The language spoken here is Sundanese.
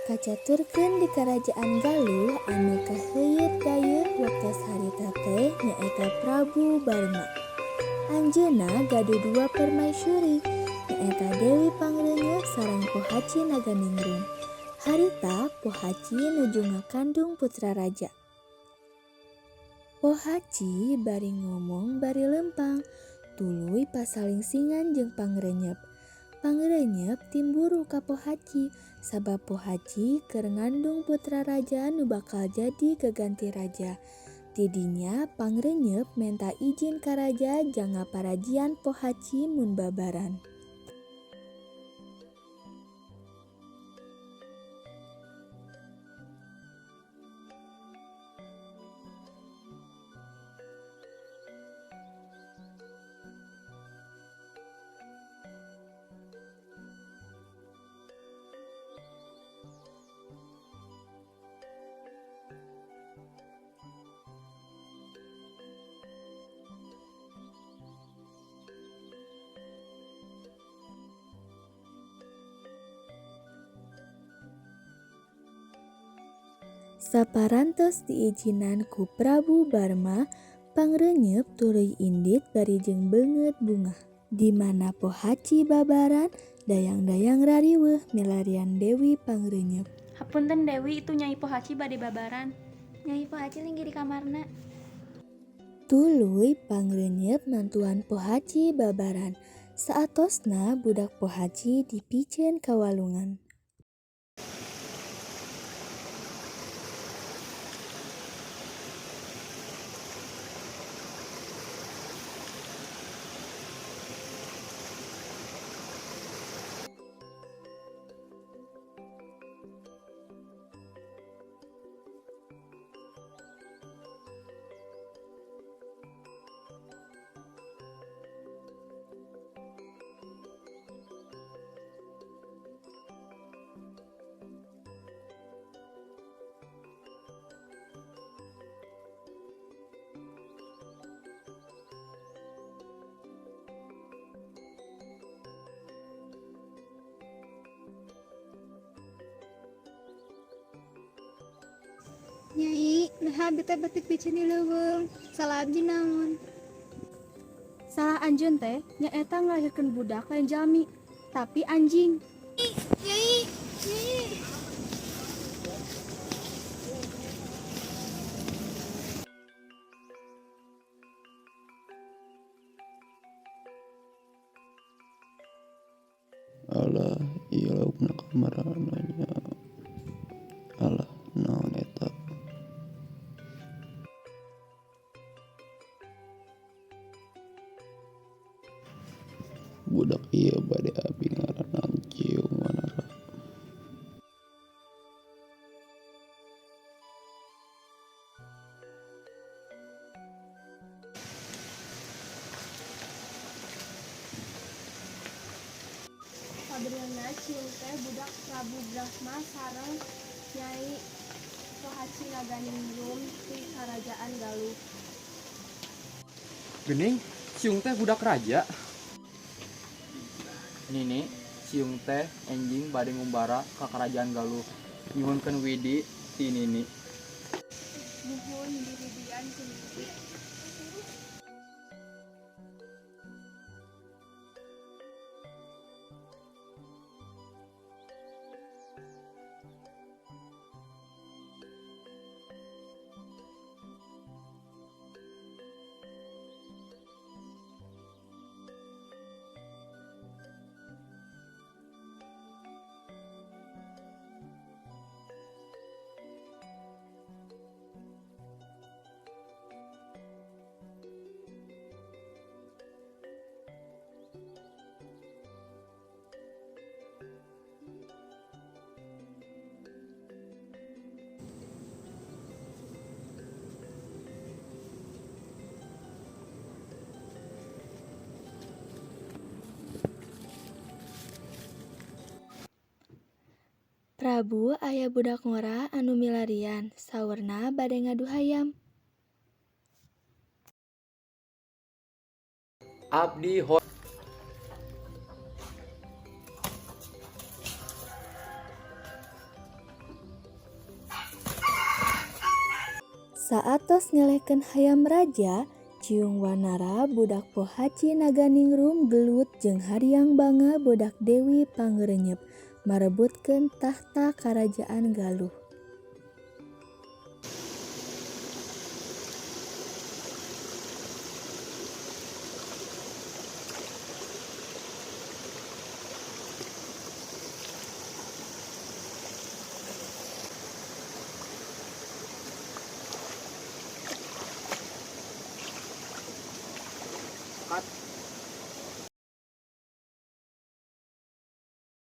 Kacaturkeun di Karajaan Galuh anu kaheuyeut dayeuh waktos harita teh nyaeta Prabu Barma. Anjeunna gaduh dua permaisuri, nyaeta Dewi Pangrenyeuh sareng Pohaci Naganingrum. Harita Pohaci nuju ngakandung putra raja. Pohaci bari ngomong bari lempang, tuluy pasalingsingan jeung Pangrenyep. Pangrenyep timburu ka Pohaci, sabab Pohaci keur ngandung putra raja nu bakal jadi gaganti raja. Tidinya Pangrenyep menta izin ka raja jang ngaparajian Pohaci mun babaran. Saparantos diijinan ku Prabu Barma, Pangrenyep tuluy indit bari jeung beungeut bungah. Di mana Pohaci babaran, dayang-dayang rariweuh milarian Dewi Pangrenyep. Hapunten Dewi, itu Nyai Pohaci bade babaran. Nyai Pohaci linggih di kamarna. Tuluy Pangrenyep nantuan Pohaci babaran. Saatosna budak Pohaci dipicieun ka walungan. Nyai, nah beta batik picen di leuweung. Salah abdi naon? Salah anjeun teh nyaeta ngalahirkeun budak lain jalmi, tapi anjing. Nyai, Nyai. Alah ieu laukna kamarananya. Alah naon eta. Budak ieu bade abi ngaranna Ciung Wanara. Sabenerna Ciung teh budak Prabu Brahma sareng Nyai Pohaci Naganingrum ti Karajaan Galuh. Geuning, Ciung teh budak raja. Nini, Ciung teh enjing bade ngumbara ka Karajaan Galuh. Nyuhunkeun widi ti Nini. Nuhun diridian ku Nini. Prabu aya budak ngora anu milarian, saurna bade ngadu hayam. Abdi Saat tos ngelehkeun hayam raja, Ciung Wanara budak Pohaci Naganingrum gelut jeung Haryang Banga budak Dewi Pangrenyep marebutkeun tahta Karajaan Galuh.